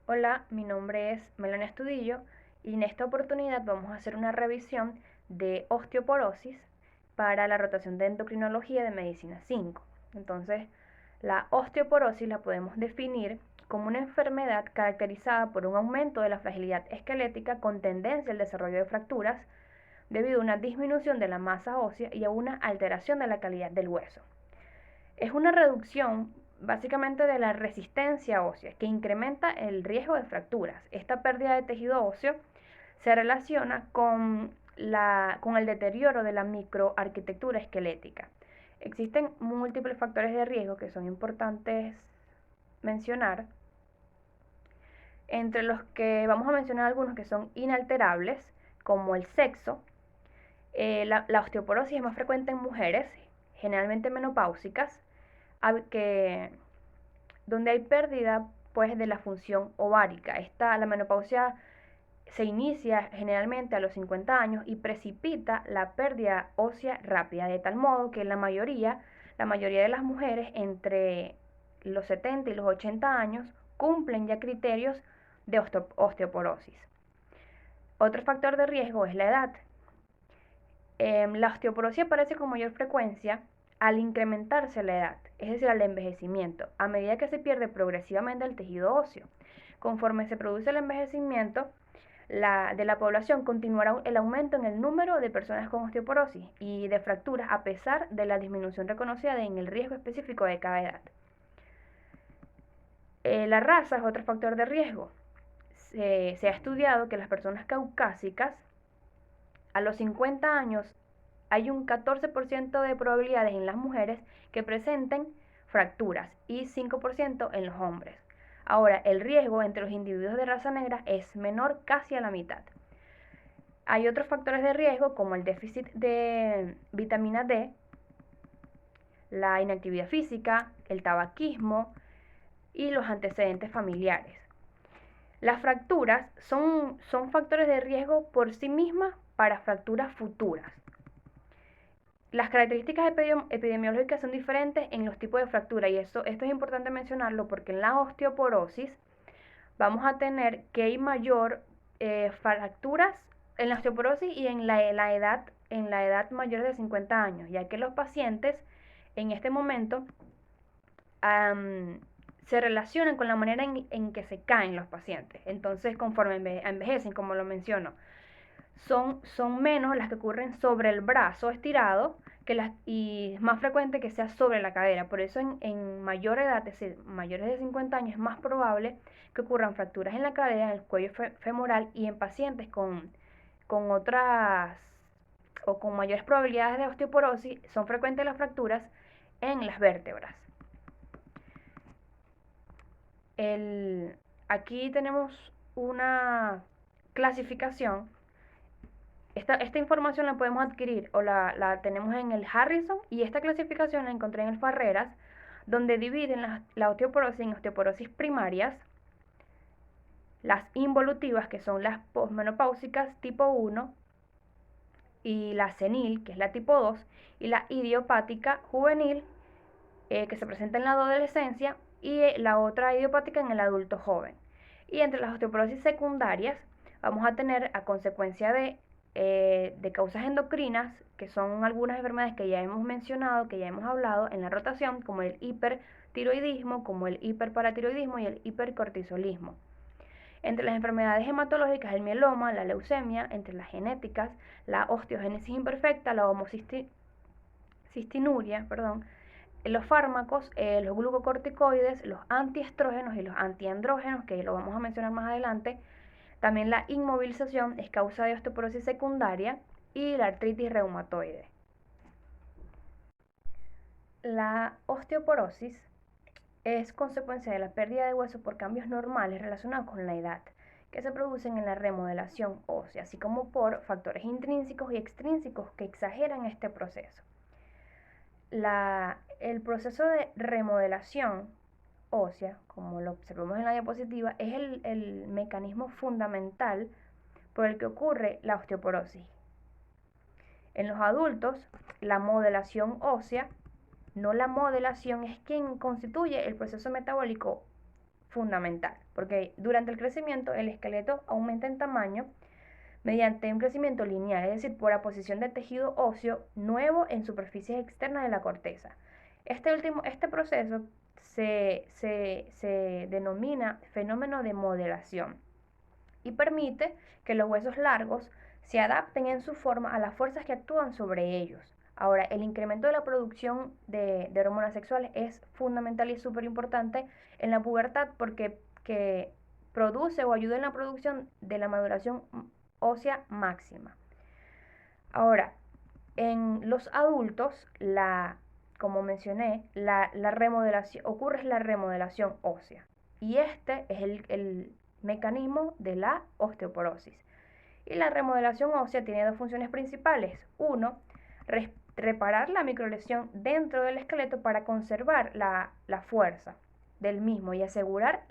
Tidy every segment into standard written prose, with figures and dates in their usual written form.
Hola, mi nombre es Melania Estudillo y en esta oportunidad vamos a hacer una revisión de osteoporosis para la rotación de endocrinología de medicina 5. Entonces, la osteoporosis la podemos definir como una enfermedad caracterizada por un aumento de la fragilidad esquelética con tendencia al desarrollo de fracturas debido a una disminución de la masa ósea y a una alteración de la calidad del hueso. Es una reducción básicamente de la resistencia ósea que incrementa el riesgo de fracturas. Esta pérdida de tejido óseo se relaciona con el deterioro de la microarquitectura esquelética. Existen múltiples factores de riesgo que son importantes mencionar, entre los que vamos a mencionar algunos que son inalterables, como el sexo. La osteoporosis es más frecuente en mujeres, generalmente menopáusicas, que donde hay pérdida pues de la función ovárica. La menopausia se inicia generalmente a los 50 años y precipita la pérdida ósea rápida, de tal modo que la mayoría de las mujeres entre los 70 y los 80 años cumplen ya criterios de osteoporosis. Otro factor de riesgo es la edad. La osteoporosis aparece con mayor frecuencia al incrementarse la edad, es decir, al envejecimiento, a medida que se pierde progresivamente el tejido óseo. Conforme se produce el envejecimiento de la población, continuará el aumento en el número de personas con osteoporosis y de fracturas a pesar de la disminución reconocida en el riesgo específico de cada edad. La raza es otro factor de riesgo. Se ha estudiado que las personas caucásicas a los 50 años hay un 14% de probabilidades en las mujeres que presenten fracturas y 5% en los hombres. Ahora, el riesgo entre los individuos de raza negra es menor casi a la mitad. Hay otros factores de riesgo como el déficit de vitamina D, la inactividad física, el tabaquismo y los antecedentes familiares. Las fracturas son factores de riesgo por sí mismas para fracturas futuras. Las características epidemiológicas son diferentes en los tipos de fractura y esto es importante mencionarlo porque en la osteoporosis vamos a tener que hay mayor fracturas en la osteoporosis y en la edad mayor de 50 años, ya que los pacientes en este momento se relacionan con la manera en que se caen los pacientes. Entonces, conforme envejecen, como lo menciono, son menos las que ocurren sobre el brazo estirado y es más frecuente que sea sobre la cadera. Por eso en mayor edad, es decir, mayores de 50 años, es más probable que ocurran fracturas en la cadera, en el cuello femoral y en pacientes con otras o con mayores probabilidades de osteoporosis, son frecuentes las fracturas en las vértebras. Aquí tenemos una clasificación. Esta información la podemos adquirir o la tenemos en el Harrison y esta clasificación la encontré en el Farreras, donde dividen la osteoporosis en osteoporosis primarias, las involutivas, que son las posmenopáusicas tipo 1, y la senil, que es la tipo 2, y la idiopática juvenil, que se presenta en la adolescencia, y la otra idiopática en el adulto joven. Y entre las osteoporosis secundarias vamos a tener, a consecuencia de causas endocrinas, que son algunas enfermedades que ya hemos mencionado, que ya hemos hablado en la rotación, como el hipertiroidismo, como el hiperparatiroidismo y el hipercortisolismo. Entre las enfermedades hematológicas, el mieloma, la leucemia; entre las genéticas, la osteogénesis imperfecta, la homocistinuria, los fármacos, los glucocorticoides, los antiestrógenos y los antiandrógenos, que lo vamos a mencionar más adelante. También la inmovilización es causa de osteoporosis secundaria y la artritis reumatoide. La osteoporosis es consecuencia de la pérdida de hueso por cambios normales relacionados con la edad, que se producen en la remodelación ósea, así como por factores intrínsecos y extrínsecos que exageran este proceso. El proceso de remodelación ósea, como lo observamos en la diapositiva, es el mecanismo fundamental por el que ocurre la osteoporosis. En los adultos, la modelación ósea, no la modelación, es quien constituye el proceso metabólico fundamental, porque durante el crecimiento el esqueleto aumenta en tamaño mediante un crecimiento lineal, es decir, por aposición del tejido óseo nuevo en superficies externas de la corteza. Este proceso se denomina fenómeno de modelación y permite que los huesos largos se adapten en su forma a las fuerzas que actúan sobre ellos. Ahora, el incremento de la producción de hormonas sexuales es fundamental y súper importante en la pubertad porque produce o ayuda en la producción de la maduración ósea máxima. Ahora, en los adultos, como mencioné, ocurre la remodelación ósea. Y este es el mecanismo de la osteoporosis. Y la remodelación ósea tiene dos funciones principales. Uno, reparar la microlesión dentro del esqueleto para conservar la fuerza del mismo y asegurar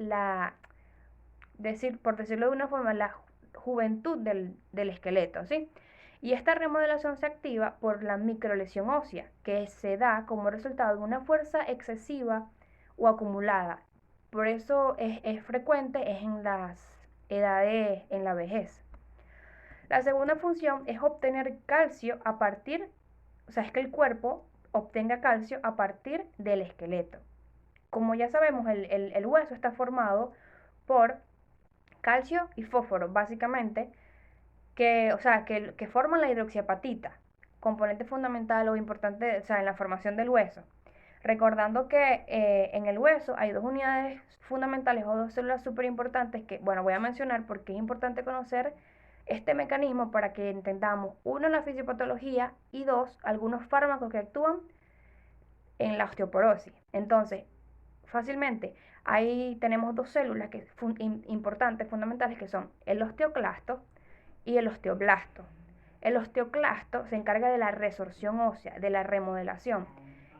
por decirlo de una forma, la juventud del esqueleto, ¿sí? Y esta remodelación se activa por la microlesión ósea, que se da como resultado de una fuerza excesiva o acumulada. Por eso es frecuente en las edades, en la vejez. La segunda función es obtener calcio es que el cuerpo obtenga calcio a partir del esqueleto. Como ya sabemos, el hueso está formado por calcio y fósforo, básicamente, que forman la hidroxiapatita, componente fundamental o importante, en la formación del hueso. Recordando que en el hueso hay dos unidades fundamentales o dos células súper importantes que, voy a mencionar porque es importante conocer este mecanismo para que entendamos, uno, la fisiopatología y dos, algunos fármacos que actúan en la osteoporosis. Entonces, fácilmente, ahí tenemos dos células importantes, fundamentales, que son el osteoclasto y el osteoblasto. El osteoclasto se encarga de la resorción ósea, de la remodelación,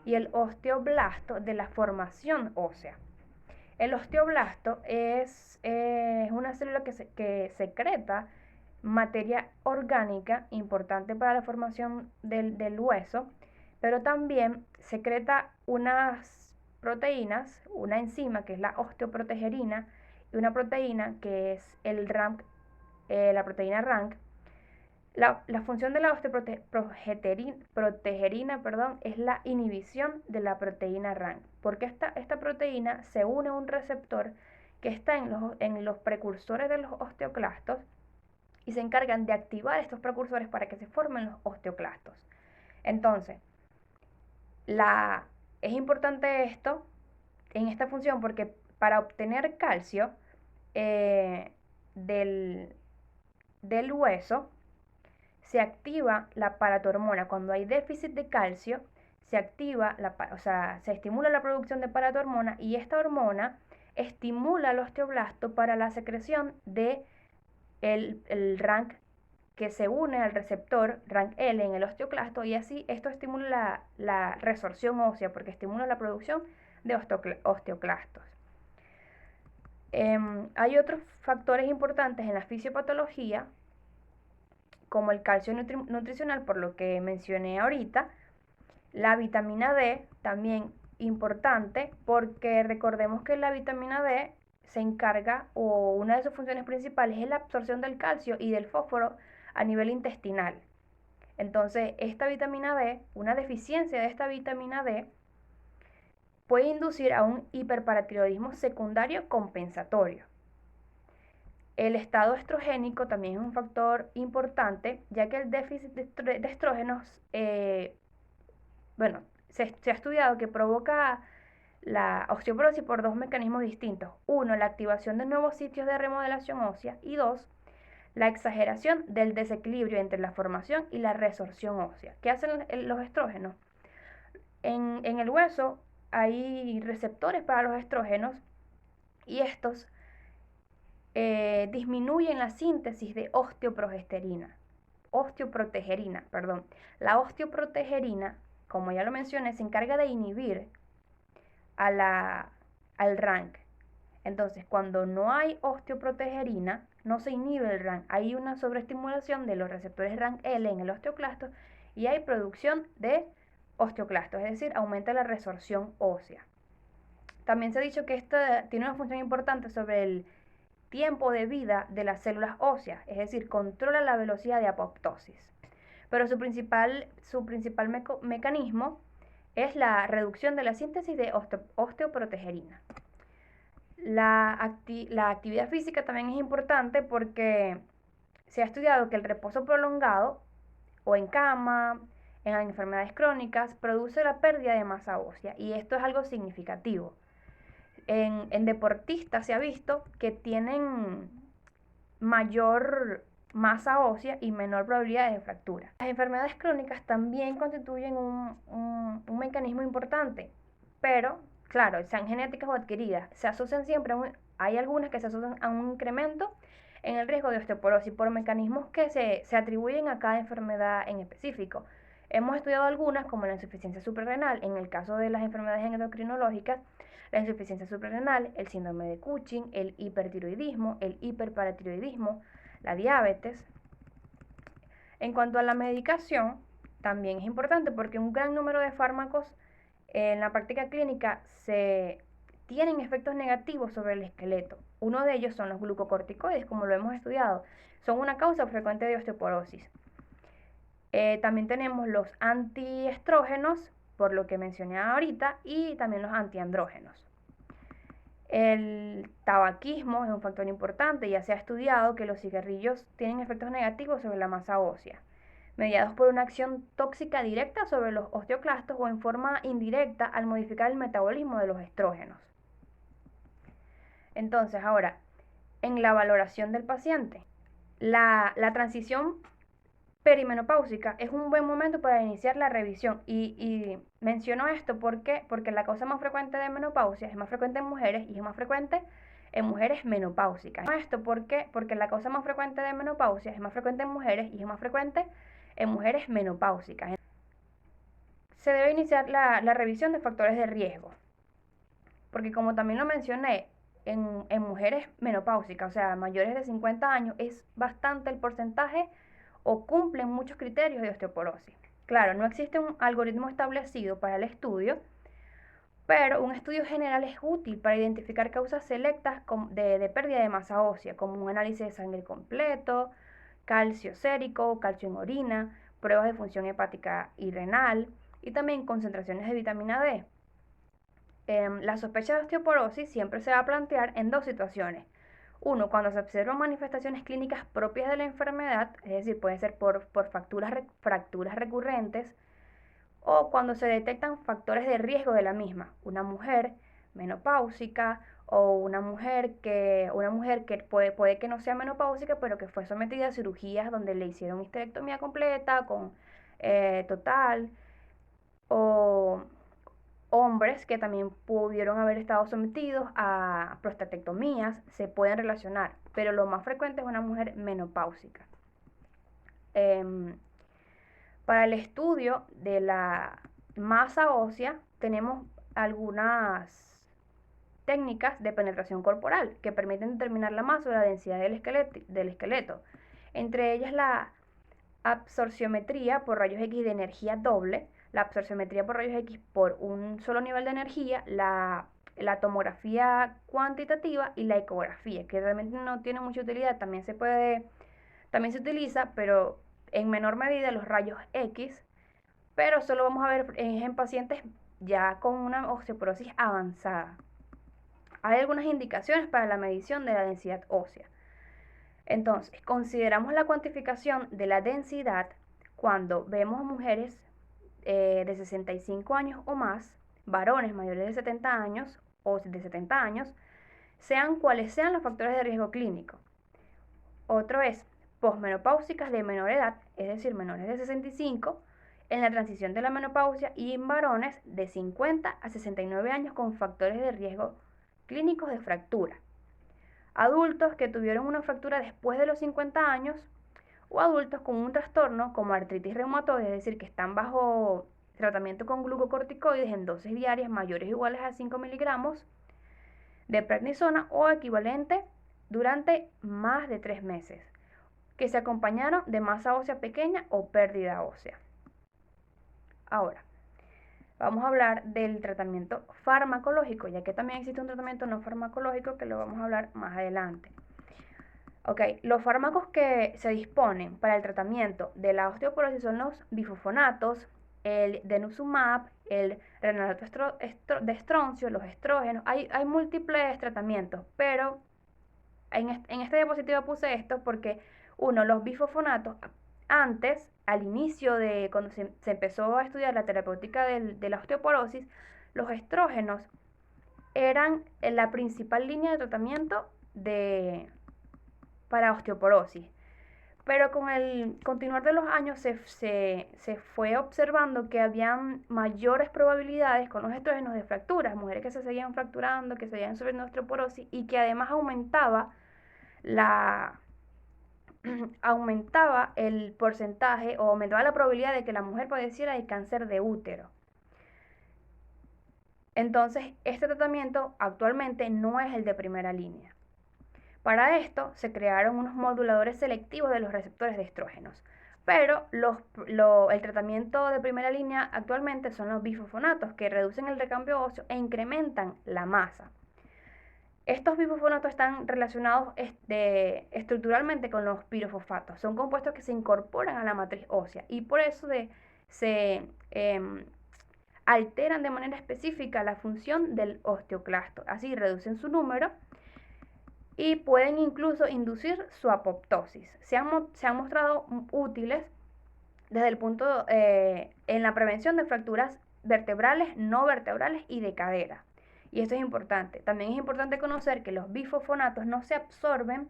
y el osteoblasto de la formación ósea. El osteoblasto es una célula que secreta materia orgánica importante para la formación del hueso, pero también secreta unas proteínas, una enzima que es la osteoprotegerina y una proteína que es la proteína RANK. La función de la osteoprotegerina es la inhibición de la proteína RANK, porque esta proteína se une a un receptor que está en los precursores de los osteoclastos y se encargan de activar estos precursores para que se formen los osteoclastos. Entonces, es importante esto en esta función porque para obtener calcio del hueso se activa la paratormona. Cuando hay déficit de calcio, se estimula la producción de paratormona y esta hormona estimula al osteoblasto para la secreción de el RANK que se une al receptor RANKL en el osteoclasto y así esto estimula la resorción ósea porque estimula la producción de osteoclastos. Hay otros factores importantes en la fisiopatología como el calcio nutricional, por lo que mencioné ahorita, la vitamina D también importante porque recordemos que la vitamina D se encarga o una de sus funciones principales es la absorción del calcio y del fósforo a nivel intestinal. Entonces, esta vitamina D, una deficiencia de esta vitamina D, puede inducir a un hiperparatiroidismo secundario compensatorio. El estado estrogénico también es un factor importante, ya que el déficit de estrógenos, se ha estudiado que provoca la osteoporosis por dos mecanismos distintos. Uno, la activación de nuevos sitios de remodelación ósea y dos, la exageración del desequilibrio entre la formación y la resorción ósea. ¿Qué hacen los estrógenos? En el hueso hay receptores para los estrógenos y estos disminuyen la síntesis de osteoprotegerina. La osteoprotegerina, como ya lo mencioné, se encarga de inhibir al RANK. Entonces, cuando no hay osteoprotegerina, no se inhibe el RANK. Hay una sobreestimulación de los receptores RANKL en el osteoclasto y hay producción de osteoclastos, es decir, aumenta la resorción ósea. También se ha dicho que esta tiene una función importante sobre el tiempo de vida de las células óseas, es decir, controla la velocidad de apoptosis. Pero su principal mecanismo es la reducción de la síntesis de osteoprotegerina. La actividad física también es importante porque se ha estudiado que el reposo prolongado o en cama, en enfermedades crónicas, produce la pérdida de masa ósea y esto es algo significativo. En deportistas se ha visto que tienen mayor masa ósea y menor probabilidad de fractura. Las enfermedades crónicas también constituyen un mecanismo importante, pero claro, sean genéticas o adquiridas, se asocian siempre hay algunas que se asocian a un incremento en el riesgo de osteoporosis por mecanismos que se atribuyen a cada enfermedad en específico. Hemos estudiado algunas como la insuficiencia suprarrenal en el caso de las enfermedades endocrinológicas, la insuficiencia suprarrenal, el síndrome de Cushing, el hipertiroidismo, el hiperparatiroidismo, la diabetes. En cuanto a la medicación, también es importante porque un gran número de fármacos en la práctica clínica tienen efectos negativos sobre el esqueleto. Uno de ellos son los glucocorticoides, como lo hemos estudiado. Son una causa frecuente de osteoporosis. También tenemos los antiestrógenos, por lo que mencioné ahorita, y también los antiandrógenos. El tabaquismo es un factor importante, ya se ha estudiado que los cigarrillos tienen efectos negativos sobre la masa ósea, mediados por una acción tóxica directa sobre los osteoclastos o en forma indirecta al modificar el metabolismo de los estrógenos. Entonces, ahora, en la valoración del paciente, la transición perimenopáusica es un buen momento para iniciar la revisión y menciono esto porque la causa más frecuente de menopausia es más frecuente en mujeres y es más frecuente en mujeres menopáusicas. Esto porque la causa más frecuente de menopausia es más frecuente en mujeres y es más frecuente en mujeres menopáusicas. Se debe iniciar la revisión de factores de riesgo, porque como también lo mencioné, en mujeres menopáusicas, o sea, mayores de 50 años, es bastante el porcentaje o cumplen muchos criterios de osteoporosis. Claro, no existe un algoritmo establecido para el estudio, pero un estudio general es útil para identificar causas selectas de pérdida de masa ósea, como un análisis de sangre completo, calcio sérico, calcio en orina, pruebas de función hepática y renal, y también concentraciones de vitamina D. La sospecha de osteoporosis siempre se va a plantear en dos situaciones. Uno, cuando se observan manifestaciones clínicas propias de la enfermedad, es decir, puede ser por fracturas recurrentes, o cuando se detectan factores de riesgo de la misma, una mujer menopáusica o una mujer que puede que no sea menopáusica, pero que fue sometida a cirugías donde le hicieron histerectomía completa, con total, o hombres que también pudieron haber estado sometidos a prostatectomías, se pueden relacionar, pero lo más frecuente es una mujer menopáusica. Para el estudio de la masa ósea tenemos algunas técnicas de penetración corporal que permiten determinar la masa o la densidad del esqueleto. Entre ellas la absorciometría por rayos X de energía doble, la absorciometría por rayos X por un solo nivel de energía, la tomografía cuantitativa y la ecografía, que realmente no tiene mucha utilidad, también se utiliza, pero en menor medida los rayos X, pero solo vamos a ver en pacientes ya con una osteoporosis avanzada. Hay algunas indicaciones para la medición de la densidad ósea. Entonces, consideramos la cuantificación de la densidad cuando vemos mujeres de 65 años o más, varones mayores de 70 años o de 70 años, sean cuales sean los factores de riesgo clínico. Otro es posmenopáusicas de menor edad, es decir, menores de 65, en la transición de la menopausia y en varones de 50 a 69 años con factores de riesgo clínicos de fractura. Adultos que tuvieron una fractura después de los 50 años o adultos con un trastorno como artritis reumatoide, es decir, que están bajo tratamiento con glucocorticoides en dosis diarias mayores o iguales a 5 miligramos de prednisona o equivalente durante más de 3 meses, que se acompañaron de masa ósea pequeña o pérdida ósea. Ahora, vamos a hablar del tratamiento farmacológico, ya que también existe un tratamiento no farmacológico que lo vamos a hablar más adelante. Ok, los fármacos que se disponen para el tratamiento de la osteoporosis son los bifosfonatos, el denosumab, el renalato de estroncio, los estrógenos. Hay múltiples tratamientos, pero en esta diapositiva puse esto porque, uno, los bifosfonatos, antes, al inicio de cuando se empezó a estudiar la terapéutica de la osteoporosis, los estrógenos eran la principal línea de tratamiento para osteoporosis. Pero con el continuar de los años se fue observando que habían mayores probabilidades con los estrógenos de fracturas, mujeres que se seguían fracturando, que se seguían sufriendo osteoporosis y que además aumentaba el porcentaje o aumentaba la probabilidad de que la mujer padeciera de cáncer de útero. Entonces, este tratamiento actualmente no es el de primera línea. Para esto se crearon unos moduladores selectivos de los receptores de estrógenos, pero el tratamiento de primera línea actualmente son los bifosfonatos, que reducen el recambio óseo e incrementan la masa. Estos bifosfonatos están relacionados estructuralmente con los pirofosfatos. Son compuestos que se incorporan a la matriz ósea y por eso se alteran de manera específica la función del osteoclasto. Así reducen su número y pueden incluso inducir su apoptosis. Se han mostrado útiles desde el punto en la prevención de fracturas vertebrales, no vertebrales y de cadera. Y esto es importante. También es importante conocer que los bifosfonatos no se absorben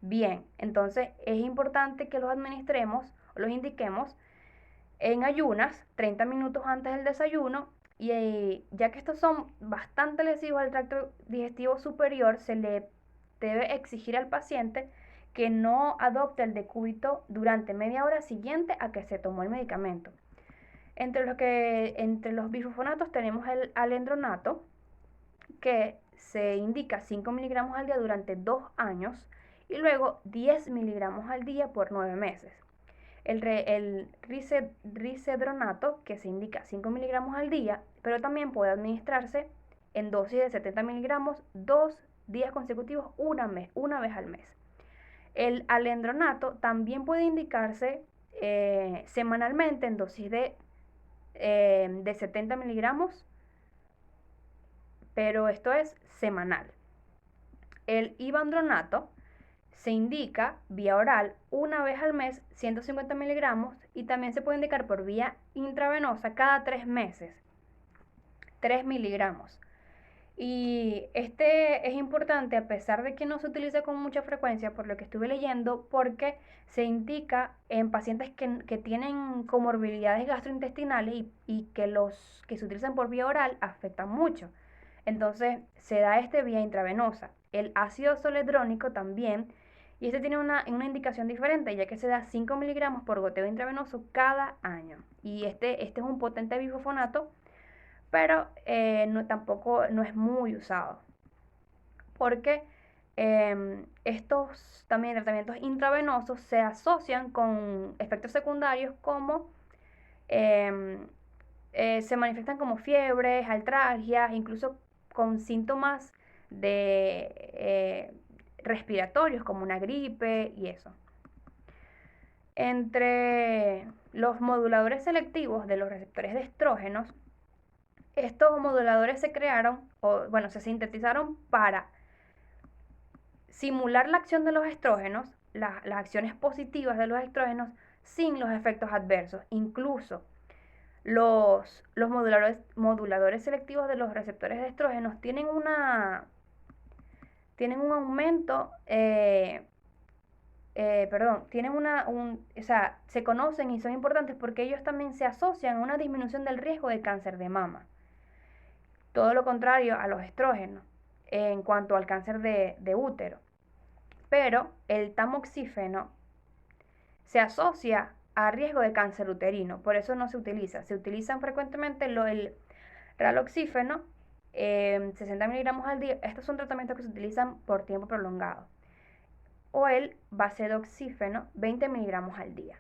bien. Entonces es importante que los administremos o los indiquemos en ayunas, 30 minutos antes del desayuno. Y ya que estos son bastante lesivos al tracto digestivo superior, se le debe exigir al paciente que no adopte el decúbito durante media hora siguiente a que se tomó el medicamento. Entre los bifosfonatos tenemos el alendronato, que se indica 5 miligramos al día durante 2 años y luego 10 miligramos al día por 9 meses. El risedronato, que se indica 5 miligramos al día, pero también puede administrarse en dosis de 70 miligramos 2 días consecutivos una vez al mes. El alendronato también puede indicarse semanalmente en dosis de 70 miligramos, pero esto es semanal. El ivandronato se indica vía oral una vez al mes, 150 miligramos, y también se puede indicar por vía intravenosa cada 3 meses, 3 miligramos. Y este es importante a pesar de que no se utiliza con mucha frecuencia, por lo que estuve leyendo, porque se indica en pacientes que tienen comorbilidades gastrointestinales y que los que se utilizan por vía oral afectan mucho. Entonces se da vía intravenosa. El ácido zoledrónico también, y este tiene una indicación diferente, ya que se da 5 miligramos por goteo intravenoso cada año. Y este es un potente bifosfonato, pero tampoco no es muy usado. Porque estos también tratamientos intravenosos se asocian con efectos secundarios como se manifiestan como fiebres, artralgias, incluso con síntomas respiratorios como una gripe y eso. Entre los moduladores selectivos de los receptores de estrógenos, estos moduladores se crearon, se sintetizaron para simular la acción de los estrógenos, las acciones positivas de los estrógenos sin los efectos adversos. Incluso los moduladores selectivos de los receptores de estrógenos tienen un aumento, se conocen y son importantes porque ellos también se asocian a una disminución del riesgo de cáncer de mama. Todo lo contrario a los estrógenos en cuanto al cáncer de útero. Pero el tamoxífeno se asocia a riesgo de cáncer uterino, por eso no se utiliza. Se utilizan frecuentemente el raloxífeno, 60 miligramos al día. Estos son tratamientos que se utilizan por tiempo prolongado. O el basedoxífeno, 20 miligramos al día.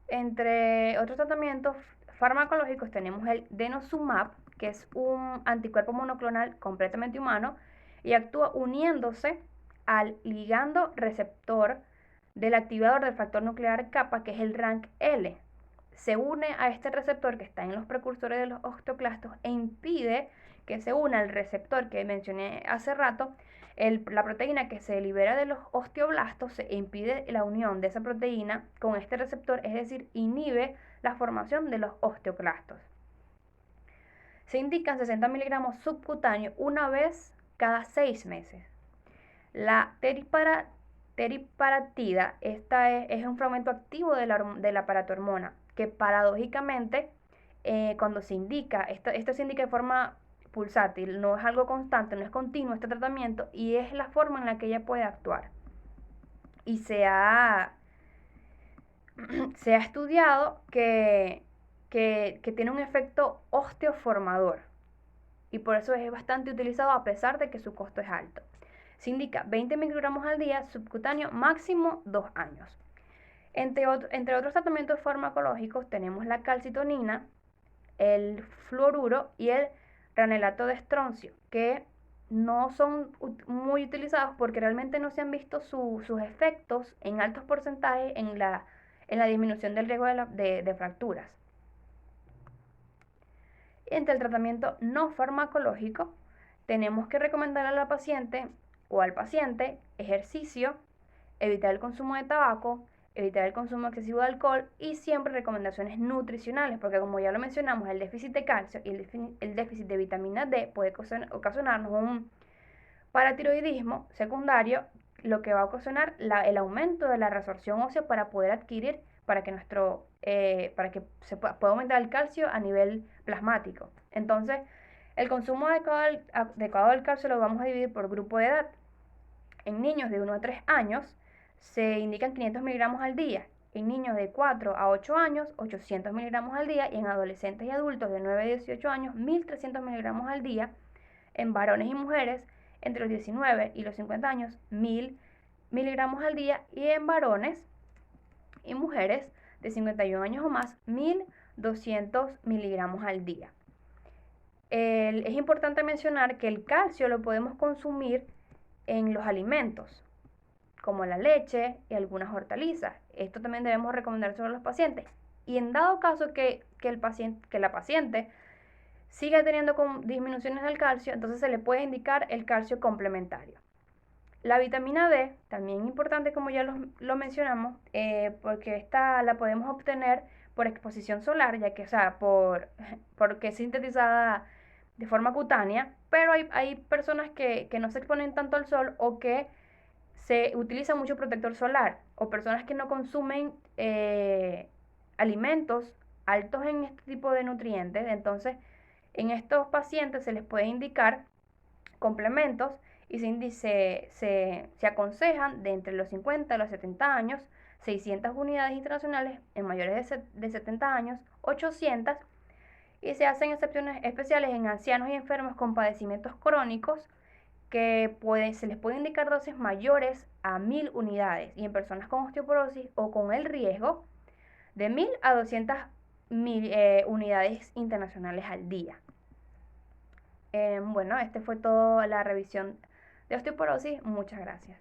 Entre otros tratamientos farmacológicos tenemos el denosumab, que es un anticuerpo monoclonal completamente humano y actúa uniéndose al ligando receptor del activador del factor nuclear kappa, que es el RANKL. Se une a este receptor que está en los precursores de los osteoclastos e impide que se una al receptor que mencioné hace rato, la proteína que se libera de los osteoblastos, se impide la unión de esa proteína con este receptor, es decir, inhibe la formación de los osteoclastos. Se indican 60 miligramos subcutáneos una vez cada 6 meses. La teriparatida, esta es un fragmento activo de la paratormona, que paradójicamente, cuando se indica, esto se indica de forma pulsátil, no es algo constante, no es continuo este tratamiento, y es la forma en la que ella puede actuar. Y se ha estudiado que tiene un efecto osteoformador, y por eso es bastante utilizado a pesar de que su costo es alto. Se indica 20 microgramos al día, subcutáneo, máximo 2 años. Entre otros tratamientos farmacológicos tenemos la calcitonina, el fluoruro y el granulato de estroncio, que no son muy utilizados porque realmente no se han visto sus efectos en altos porcentajes en la disminución del riesgo de fracturas. Entre el tratamiento no farmacológico, tenemos que recomendar a la paciente o al paciente ejercicio, evitar el consumo de tabaco, evitar el consumo excesivo de alcohol y siempre recomendaciones nutricionales, porque como ya lo mencionamos, el déficit de calcio y el déficit de vitamina D puede ocasionarnos un paratiroidismo secundario, lo que va a ocasionar el aumento de la resorción ósea para poder adquirir, para que se pueda aumentar el calcio a nivel plasmático. Entonces, el consumo adecuado del calcio lo vamos a dividir por grupo de edad. En niños de 1 a 3 años se indican 500 miligramos al día, en niños de 4 a 8 años 800 miligramos al día y en adolescentes y adultos de 9 a 18 años 1300 miligramos al día, en varones y mujeres entre los 19 y los 50 años 1000 miligramos al día y en varones y mujeres de 51 años o más 1200 miligramos al día. Es importante mencionar que el calcio lo podemos consumir en los alimentos, como la leche y algunas hortalizas. Esto también debemos recomendárselo a los pacientes. Y en dado caso que la paciente siga teniendo disminuciones del calcio, entonces se le puede indicar el calcio complementario. La vitamina D, también importante como ya lo mencionamos, porque esta la podemos obtener por exposición solar, ya que, porque es sintetizada de forma cutánea, pero hay personas que no se exponen tanto al sol o que se utiliza mucho protector solar, o personas que no consumen alimentos altos en este tipo de nutrientes. Entonces, en estos pacientes se les puede indicar complementos y se aconsejan de entre los 50 y los 70 años, 600 unidades internacionales en mayores de 70 años, 800, y se hacen excepciones especiales en ancianos y enfermos con padecimientos crónicos que se les puede indicar dosis mayores a 1000 unidades y en personas con osteoporosis o con el riesgo de 1000 a 200 unidades internacionales al día. Bueno, este fue toda la revisión de osteoporosis. Muchas gracias.